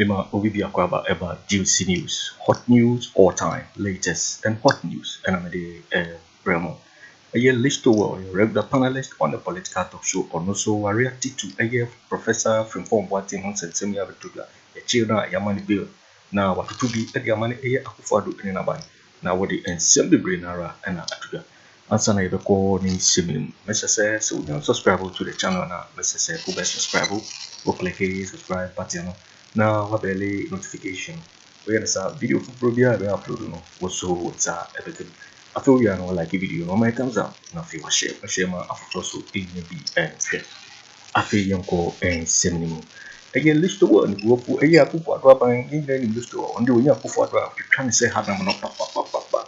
Mema Obibi Akwaba about juicy news, hot news all time, latest and hot news. And I'm the Bremo. A year Listowel, a regular panelist on the political talk show, and also a reacted to a year Professor Frimpong Boateng and Semi Abituga, a children Yamani Bill. Now what to be at Yamani a Akufo Addo in Nabai. Now what the ensemble brainara and Atuga. Answer na call ni Simin. Mr. Say, so now subscribe to the channel now. Mr. Say, who best subscribe? Go click here, subscribe button. Now what belly notification. We have a video for Probia, we upload no. What's everything. I feel you know like a video. No my thumbs up. Now if you share my also ANB and share. I feel you go and Simin. Again, Listo one go for a year Akufo Addo in Listo. On the way Akufo Addo, you trying to say how I'm not papa.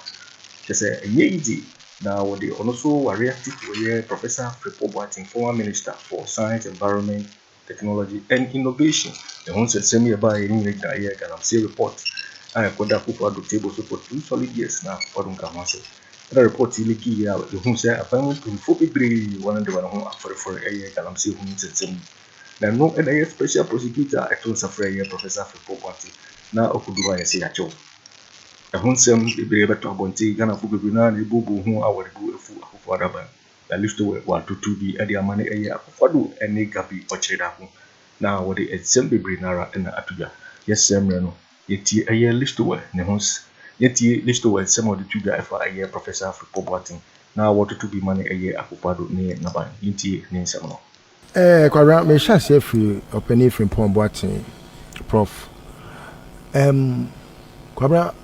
Just say a easy. Now, what they also are reactive to Professor Frimpong Boateng, former Minister for Science, Environment, Technology, and Innovation. The one said, send me about a galamsey report. I have got Akufo Addo table for 2 solid years now. For the report, he the whom said, I found to 4 people, one of the one for a galamsey whom said, send me. Now, no, and a special prosecutor, I told Safra, Professor Frimpong Boateng. Now, Okuduwa, I say, I chose. The Hunsem, the Brave to Abonti, Ghana Fuguna, the Bubu, who I would go for Addo. The Listowel, 1 be at their money a year for Addo and Gabby or Chedapu. Now, what the assembly brainara and Atuga. Yes, Samuel, yet a year Listowel, Nehons, yet Listowel, some of the Tuga for a year Professor Frimpong Boateng. Now, what to be money a year Akufo Addo near Naban, Yinti, Ninsamo. Quite me chance if you open it from Boateng, Prof. Kwabena.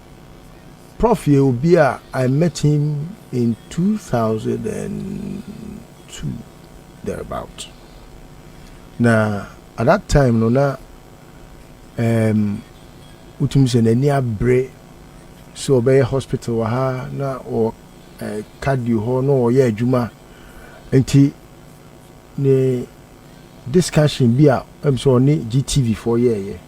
Prof Yobia, I met him in 2002, thereabout. Now, at that time, no na utumse na ni abre so be hospital ha na or cardio ho no or ye adwuma enti ne discussion bia so ni GTV for year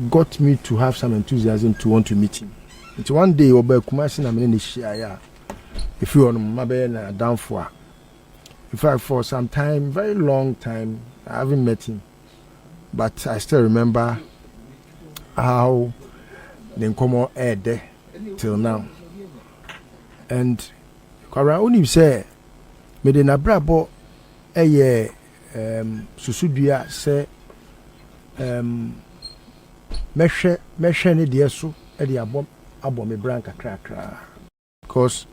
got me to have some enthusiasm to want to meet him. It's one day oba kumasi na me ni share if you on mabe na down for in fact for some time, very long time, I haven't met him, but I still remember how the nkomo aide till now. And kwara oni say me de na brabo eye susudua say meshe ne de so e de abom me branca krakra because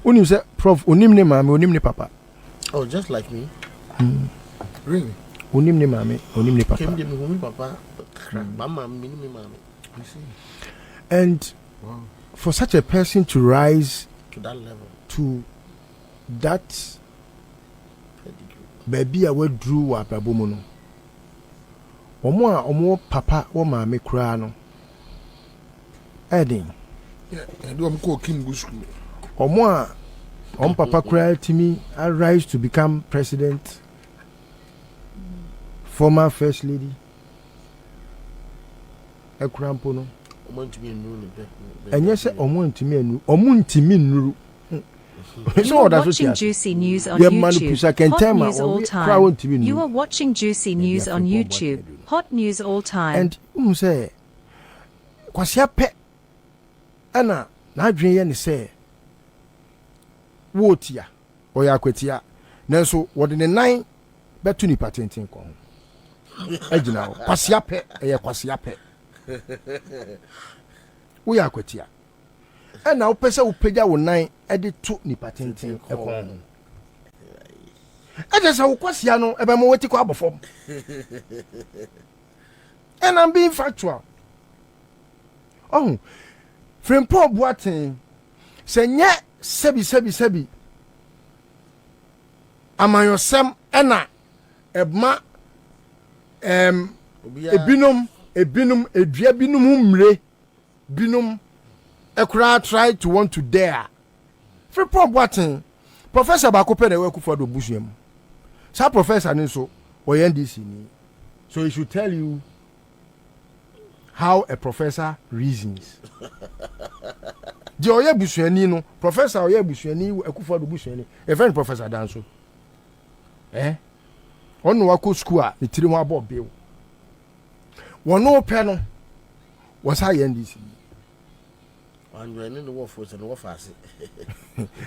unim say prof unim ne mama unim ne papa. Oh, just like me. Really? Unim ne mama unim ne papa. Came to me papa mama me mama. You see. And wow. For such a person to rise to that level, to that baby I would drew wa babomo no omo papa wo mama kura no Edin. Yeah, do am go King school. Omo papa cry to me, I rise to become president, former first lady. E krampo no. Omo ntimi nuru be. Enye se omo ntimi anu, omo ntimi nuru. You are watching Juicy News on YouTube. Hot news all time. You are watching Juicy News on YouTube. Hot news all time. And say, kwasia pe ana na adwen ye ne say wotia oya kwetia nanso wode ne nan betu ni patenten ko agina kwasia pe eye kwasia pe wo ya kwetia ana wo pese wo pagya wo nan e de to ni patenten e ko e just wo kwasia no e be mo weti ko abofom and I'm being factual. Oh, Frimpong Boateng say nye sebi amayosem ena ebma ebinum edua binum mre binum ekura try to want to dare Frimpong Boateng professor bakope na Akufo Addo busuam sa professor ni so NDC ni so he should tell you how a professor reasons. The oye busuani no professor oye busuani Akufo Addo busuani a friend professor danso on wako school a tiri mo abo bill One no panel was high NDC. And we're in the war force and war fast.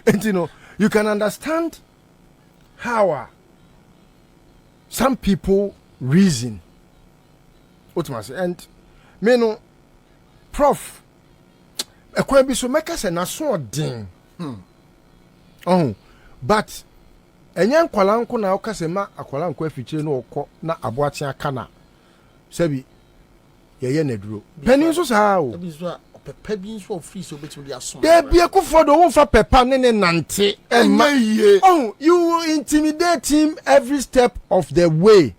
And you can understand how some people reason. What must and me no Prof. A quite be so make us a sword ding. Oh, but a young kwalanko na okasema akwalanko afichire no okọ na aboatia kana sabi ye neduro panin so saa o pepa bi so free so betimi dia so there be Akufo Addo won fa pepa ne nante enye oh you will intimidate him every step of the way.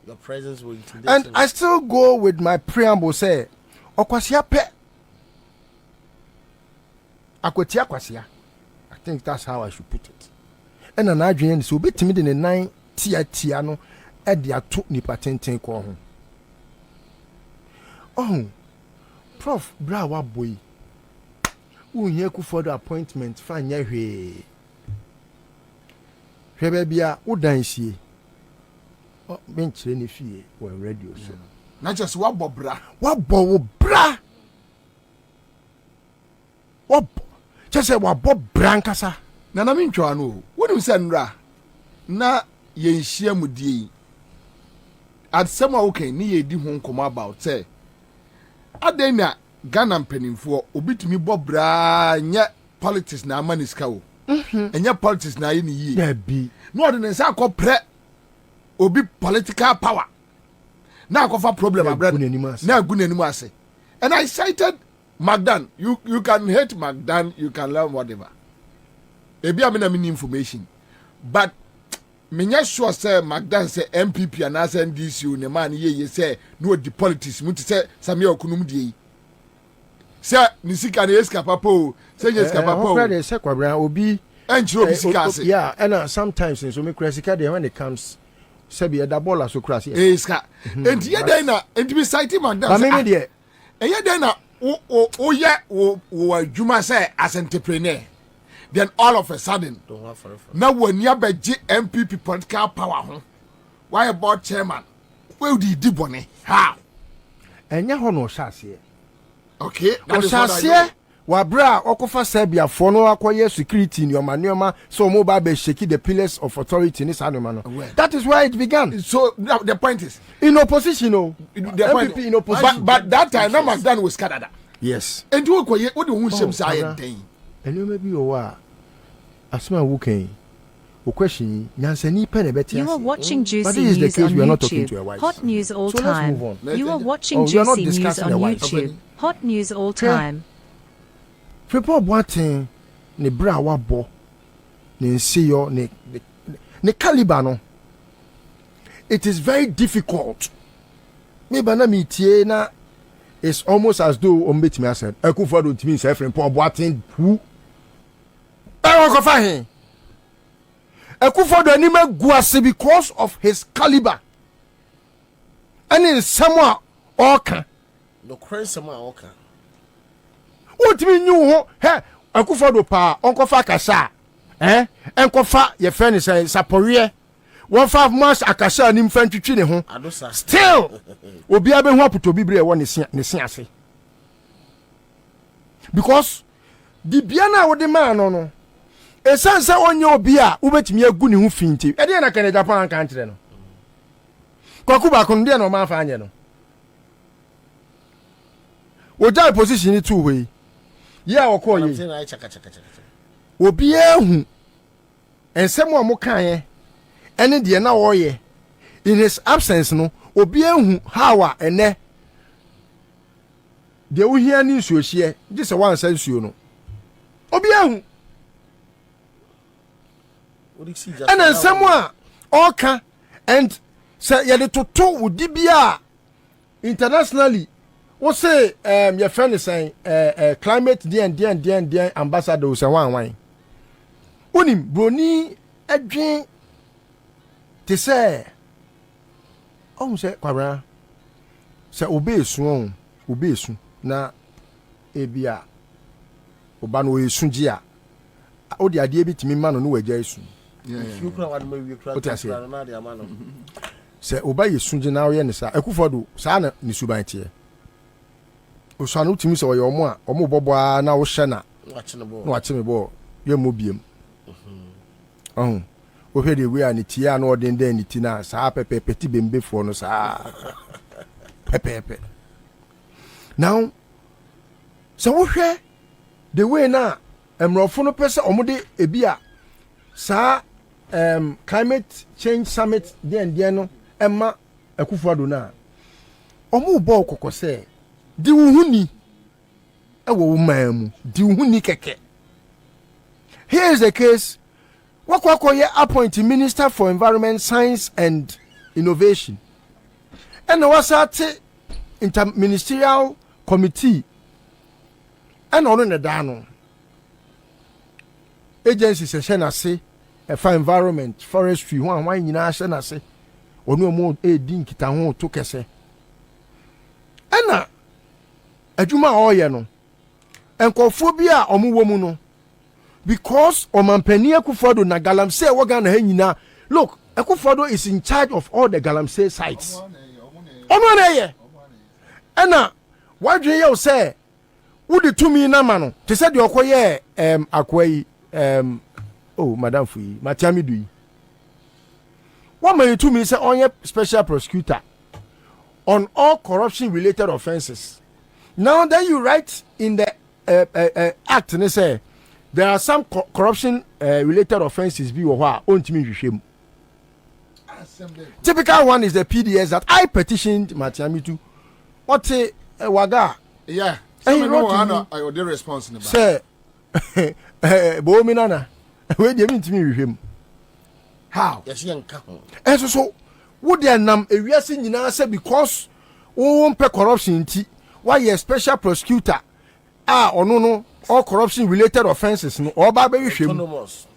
Your presence will intimidate and him. I still go with my preamble say okwasia pe akwatia kwasia. I think that's how I should put it. And an adwene so betimi de ne nan tia no e de ato nipa tenten ko ho. Oh, Prof, bra wa boy. Unye Akufo Addo appointment fa nya hwe. Hwebe bia udansie. Oh, benchire ne fie wo radio so. Na just wa bobra. Wa bo bra. Wa just say wa bo brankasa. Na na mentwa no. Wonim se nra. Na ye nhia mudie. Adsem a wo kan ni ye di ho nkoma about say adena Ghana mpanimfo obitumi bobra nya politics na amaniska wo. Enya politics na ye ni yi. Yeah bi. No ordinance akopre obi political power. Na akofa problem abred. Na agunanimu ase. And I cited Magdan. You can hate Magdan, you can learn whatever. Ebi amena mini information. But menya sure say Magdan say MPP and as NDC ne man ye say no the politics muti say Samuel Okunum die. Say nisika na escapa po, say escapa po. Friday say Kwabena obi enchiro bisika say. Yeah, and sometimes so me cresika dey when it comes sabi e da bola so crash. Eska. And ye dey na and be citing Magdan. Ba me dey. And ye dey na o ye wo adwuma say as entrepreneur. Then all of a sudden, now when you have a MPP political power, why about chairman? Where did you do it? How? And you no shasi. Okay, that is what I know. Wabra okofa Serbia for no acquire security in your manuama so mobile be shaking the pillars of authority in this animal. That is where it began. So the point is in opposition, the point in opposition. But that time, no Magdan was scattered. Yes. And you what do you say? And you may be a asma wuken. Question Nyansani pen better. You are watching Juicy News on YouTube. Hot news all time. You are watching Juicy News on YouTube. Hot news all time. Frimpong boateng ne bra wabo ne nseyo ne caliber no. It is very difficult. Me bana mi tie na it's almost as though ombetimi asem Akufo Addo ntimi say Frimpong boateng hu. I go find him. Akufo Addo anima guase because of his caliber. And in someone oka. No crazy someone oka. What me knew ho he Akufo Addo pa onkofa kasa enkofa ye friend say saporiye 1 months akasa nim fa ntwitwi ne ho still obi abe ho apoto bibre e wo ne se ase because the bia na wo de man no esanse onye obi a ubetimi agu ne ho finti e de na Kennedy Agyapong kan kire no Kwaku ba kun de no ma fa anye no wo jai position ni two way yeah okọ ye obi ehu ensem o mo kan ye ene de na wo ye in his absence no obi ehu how ene de wo hia ni nsuo hie je se wan san nsuo no obi ehu and ensem a oka and say ye de toto odi bia internationally what say your friend is saying climate the ambassador say wan onim broni adwen te say on say Kwabena say obesu na ebia oba no esunji a odi ade bitimi ma no no wagya esu se oba ye sunje na oye ne sa Akufo Addo sa na ne suban tie o so anu timi se oye omo a omo boboa na wo hye na wa cheme bo ye mo biem o hwe de we ani tie na odin den ni ti na sa pepe peti bembefo no sa pepe now so wo hwe the way na emrofo no pese omo de ebia sa climate change summit den no emma Akufo Addo na omo bo kokose di wuhuni ewo wo mamu di wuhuni keke. Here is the case. Wakwakoye appoint Minister for Environment, Science and Innovation. And wasate interministerial committee. And on the dano. Agency session say for environment, forestry, one in our say. Or no more a din kita ho to kese. Ena adwuma oye no. Enkophobia omuwomu no. Because Omampeni Akufo Addo na galamsey waga na nyina. Look, Akufo Addo is in charge of all the galamsey sites. Omo na ye. Ena wadwe ye say wudi tumi na ma no. Te say de okoye akwayi oh madam Fuyi, Matiami Dui. What may to me say onye special prosecutor on all corruption related offenses. Now then you write in the act and say there are some corruption related offenses be typical one is the PDS that I petitioned Matiami to. What waga? Yeah. And he wrote I would response in say Bawumia where do you mean to me with him? How? Yes, young. And so would there nam a reason in answer because won't pay corruption why a special prosecutor or no all corruption related offenses no or baby Autonomous.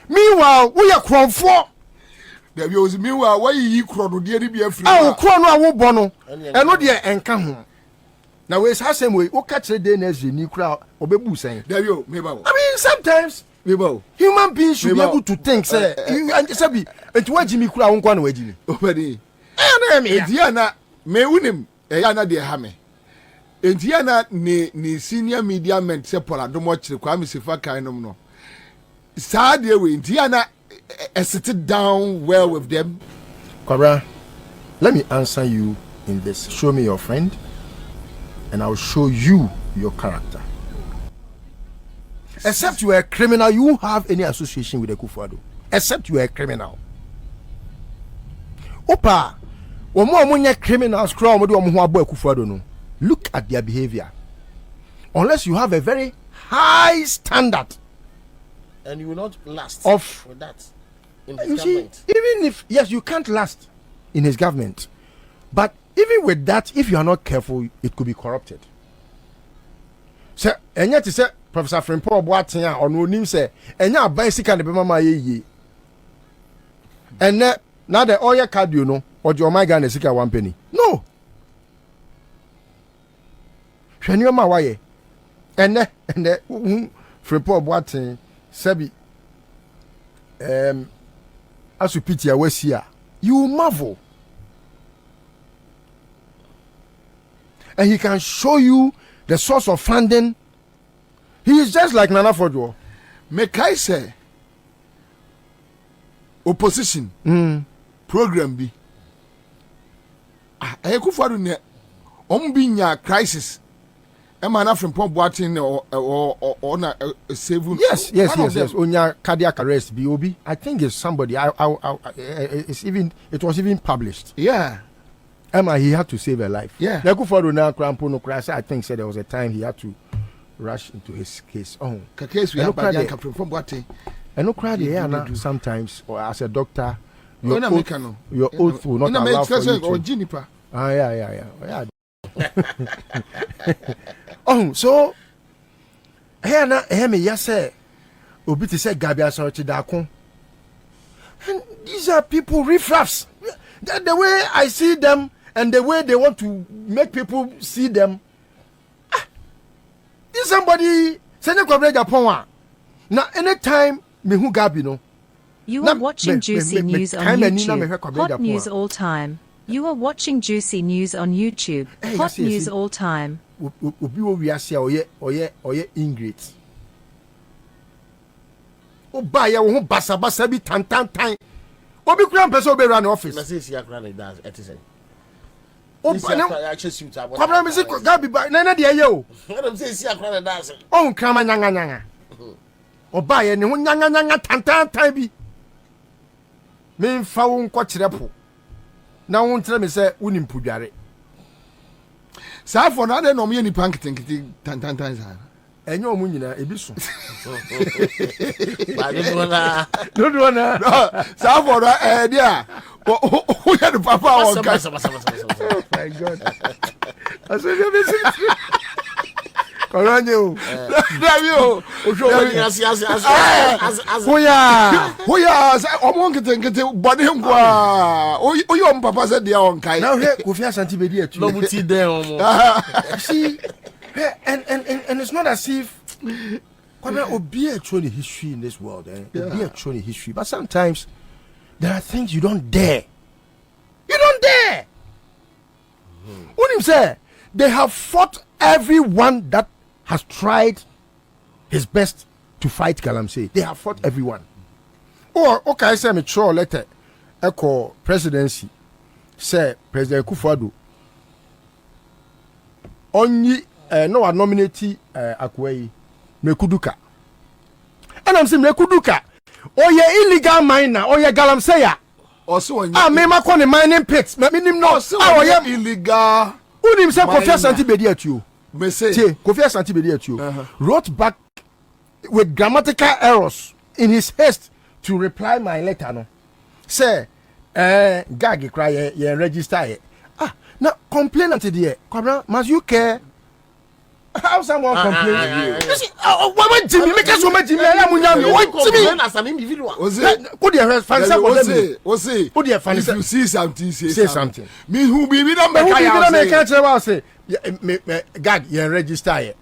Meanwhile we are crown for there was meanwhile why you crown dear be a free crown no bono and no dear enka ho now we say same way o catch the day next ni crowd obebu saying there you me ba I mean sometimes human beings should be able to think say and say be it wa jimi kura won kwa na wajimi obedi Diana me unim na de ha me Diana ni senior media men se pola do mo kire kwa me sefa kan nom no saa de we Diana sit down well with them. Kwabra, let me answer you in this. Show me your friend and I'll show you your character. Except you are a criminal, you won't have any association with Akufo Addo. Except you are a criminal. Opa, omo criminals crowd omo who abo Akufo Addo no. Look at their behavior. Unless you have a very high standard, and you will not last for that in his government. Even if yes, you can't last in his government, but even with that, if you are not careful, it could be corrupted. So, and yet, say Professor Frimpong boateng or no name say, and now buy sick and be mama ye. And now the oil card you know, or your my gun is sick 1 penny. No. Shenyo ma waye. And Frimpong boateng sabi as you pity away here, you marvel. And he can show you the source of funding. He is just like Nana Fojo. Make I say opposition program be Akufo Addo ne ombinya crisis e man from Boateng or na save yes onya cardiac arrest BOB. I think it's somebody it was even published. Yeah. Emma, he had to save a life. Yeah. Akufo Addo now crampo no crash. I think said there was a time he had to rush into his case. Oh, case we have from Boateng. And no cry there sometimes, or as a doctor, your oath will not allow for you to. Juniper. Ah, yeah. Oh, so here na me yase obi te say Gabby asọrọ Dakun. And these are people riffraffs. The way I see them and the way they want to make people see them. This somebody say Kwabena Agyapong. Now anytime me who Gabby no. You are watching Juicy News on YouTube. Hot news all time. You are watching Juicy News on YouTube. Hot news all time. Obi wo wiase oye ingrate. Oba ya wo ho basa bi tan. Obi kura mpese obi run office. Na say si akura na dance etise. Oba na actually suit abo. Kwabena mi say Gabby na de ye o. Madam say si akura na dance. On krama nyanga. Oba ya ne ho nyanga tan bi. Me fa wo nko kirepo. Na wo ntre me say woni mpudware. Sa for na de no me ni pankiti tan sa. Enyo omu nyina ebi so. Ba do na. Sa for dia. Who ya the papa on ka. Oh my God. Aso je be si. Koranyo. Davio. Ojo as. Hoya omo nkete body ngwa. Oyo papa said dia on kai. Now here Kofi Asante be there too. No buti there omo. See, and it's not as if Kwabena obi a true history in this world, obi a true history, but sometimes there are things you don't dare. When him say they have fought everyone that has tried his best to fight galamsey. They have fought everyone. Or okay, say me throw letter echo presidency. Say President Akufo Addo only no nominate Akwei Mekuduka. And I'm saying Mekuduka. Oh yeah, illegal miner. Oh yeah, galamsey. Also, me ma kon mining pits. Me nim no. Oh yeah, illegal. Who him say Kofi Asante be there at you? Me say Kofi Asante be there at you. Wrote back with grammatical errors in his haste to reply my letter. No, say, gag cry ye register. Now complain until the Kwabena, must you care? How someone complain? What Jimmy? Make us so much Jimmy. What Jimmy? As an individual. Who the fancy? Who the fancy? If you see something, say something. Me who be we don't Who make I say gag ye register.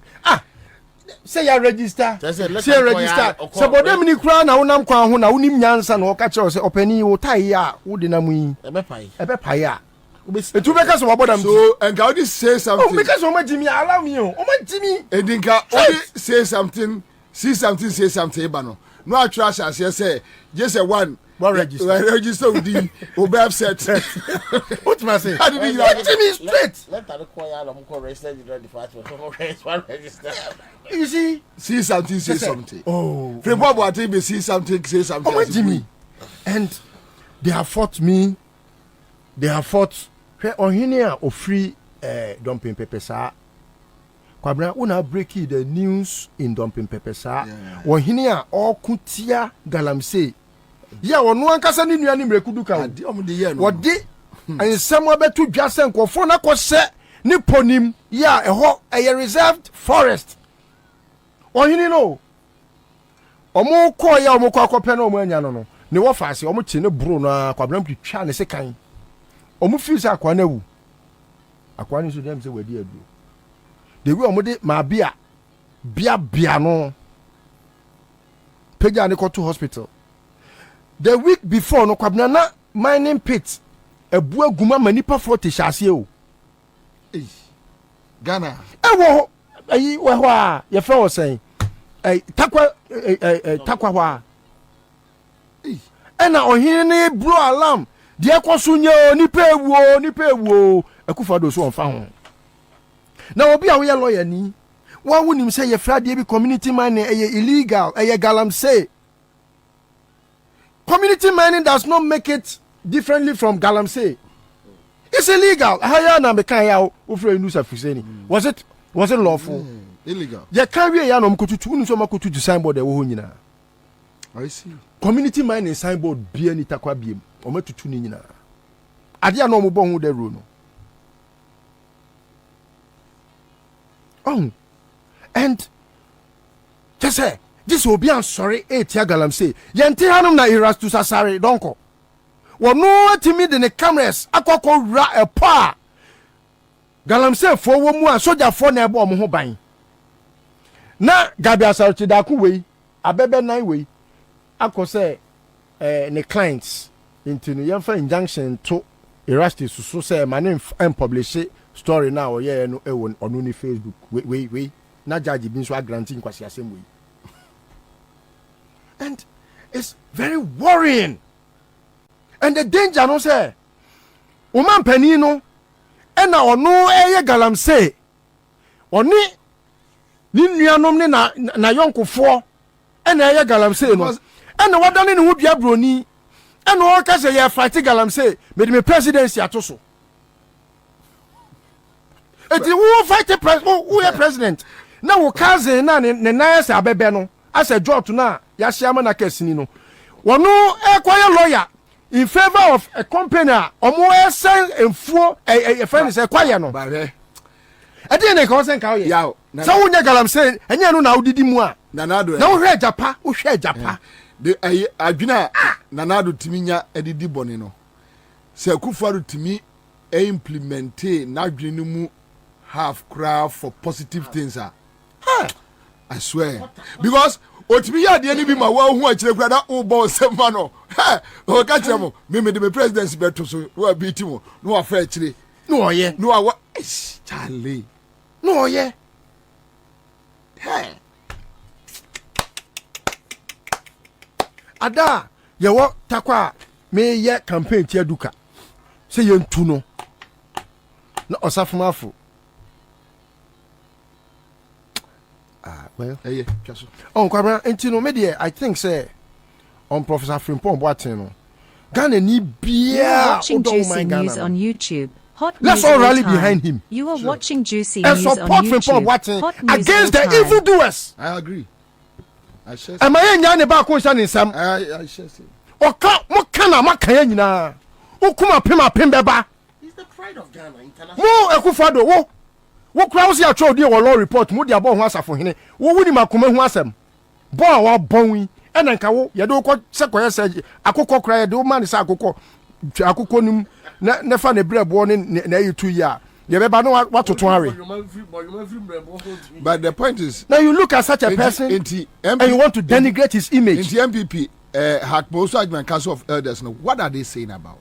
Say ya register. Say register. So but them ni kura na unam kwa ho na unim nyansa na oka kire say opani wo tai ya wo de na mu yi. Ebe pai ya. Etu make us about so and God say something. Oh, because Oma Jimmy allow me. Oma Jimmy. Edinka only say something, see something bano. No I trash as you say. Just a one register with the Obe upset. What must I say? How did you Jimmy straight? Let that require register the department. One register. You see something, say something. Oh. Frimpong I think see something, say something. Oma Jimmy. And they have fought me. They have fought Ohenia Ofori dumping pepesa. Kwabena una breaking the news in dumping pepesa. Ohenia all kutia galamsey. Ya wonu ankasa ni nua ni mrekuduka o. Wodi and somewhere betu dwase nkofo na kose ni ponim ya eho a reserved forest. Ohini no. Omo ko ya omo kwa kope na omo anya no. Ne wo faase omo chi ne bro na Kwabena mpitwa ne sekan. Omo feel say akwa na wu. Akwa ni so dem say wadi adu. The way omo de ma bia no. Peja ne ko to hospital. The week before no Kwabena na mining pit ebu aguma manipa 40 hyase o. Ghana. Ewo ayi we ho a ye fa wo sen. Takwa ho a. Ena ohine ne bro alarm. De ekosunye nipa ewu Akufo Addo so onfa ho. Na obi a wo ye lawyer ni. Wa wonim say ye fra de bi community mining illegal, galamsey. Community mining does not make it differently from galamsey. It's illegal. Haya na me kan ya ofre news afuseni. Was it lawful? Illegal. Ya carry ya no mkotutu unu so makotutu signboard e wo ho nyina. I see. Community mining signboard bia ni takwa biem. O matutu ni nyina. Ade ya no mo bon ho de ro no. Oh. And just say this will be sorry tia galamsey. Yente hanum na irastu sasare donko. Wono atimi de ne cameras akoko ra epa. Galamsey fo wo mu a soldier fo na ebo mo ho ban. Na Gabby asarchi da ku wei, Abɛbɛ nan wei. Akose ne clients into no yemfa injunction to Erastus so say my name and publish story now yeah no on only Facebook. Wait. Na judge been so granting kwasi asem way. And it's very worrying. And the danger no say woman penino ena ono eye galamsey oni ni nuanom ne na yonkofo ena eye galamsey no ena wadane ne ho bia broni ena o ka say ye fight galamsey me presidency atoso eti wo fight who president na wo cousin na ne nice Abɛbɛ no asa jot na ya hia na kasini no wono ekwaye lawyer in favor of a company omo esen enfuo a friend say kwaye no ba he e dey na ka sen ka ye yawo so wo nya galamsey enya no na udidi mu a nanado na wo hwe japa de adwina nanado timinya edidi bone no se Akufo Addo timi implement na adwene mu half craft for positive things I swear because otimi ya de ni bi ma wa hu a kire kura na o bo sema no o ka kire mo me de presidency beto so wa bi ti mo no wa fa kire no oye no wa Charlie no oye ada ye wo takwa me ye campaign ti aduka se ye ntu no na osafumafo well Kwabena enti no media I think say on Professor Frimpong boateng no Ghana ni bia Juicy News on YouTube. Hot Let's news all rally time. behind him. You are watching Juicy and News on support Frimpong YouTube. boateng against the evildoers. I agree. I share. Am I nya ne ba ko nsa ne nsam? I share. Oka mo kana makanya nyina. Okuma pem beba. He's the pride of Ghana international. Mo Akufo Addo wo kura wo se atwa odi wo law report mo dia bo ho asafo hene wo wuni makoma hu asem bo a wa bonwi ena nka wo ye de wo se koye se akokọ kura ye de wo man se akokọ nim na fa ne brebo ne na yitu ya ye beba no wa toto are. But the point is now you look at such a person and you want to denigrate his image. In the MPP Hopeson Adorye Council of Elders now what are they saying about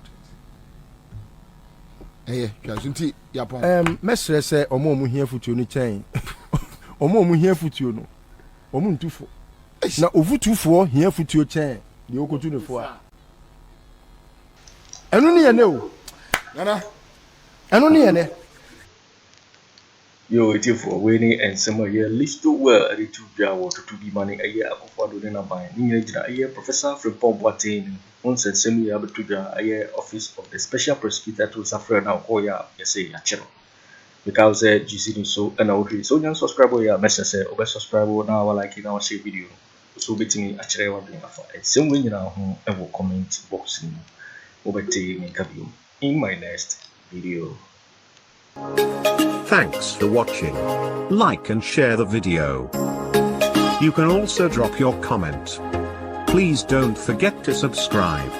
mesre say omo hia futuo no chen omo hia futuo no omo ntufo na ovutufo hia futuo chen de okotu ne fo a enu ne ye ne o nana enu ne ye ne yo etifo we ni ensema ye Listowel editu bia wo to bi mani aye Akufo Addo na ban ni nyina aye Professor Frimpong boateng onsensem ya betu bia aye office of the special prosecutor to suffer na ko ya say ya chero because GC ni so na odri so nyan subscribe ya message say obe subscribe na wa like na wa share video so betimi a chero wa bi afa ensem we nyina ho e wo comment box ni obeti ni kabio in my next video. Thanks for watching. Like and share the video. You can also drop your comment. Please don't forget to subscribe.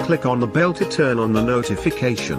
Click on the bell to turn on the notification.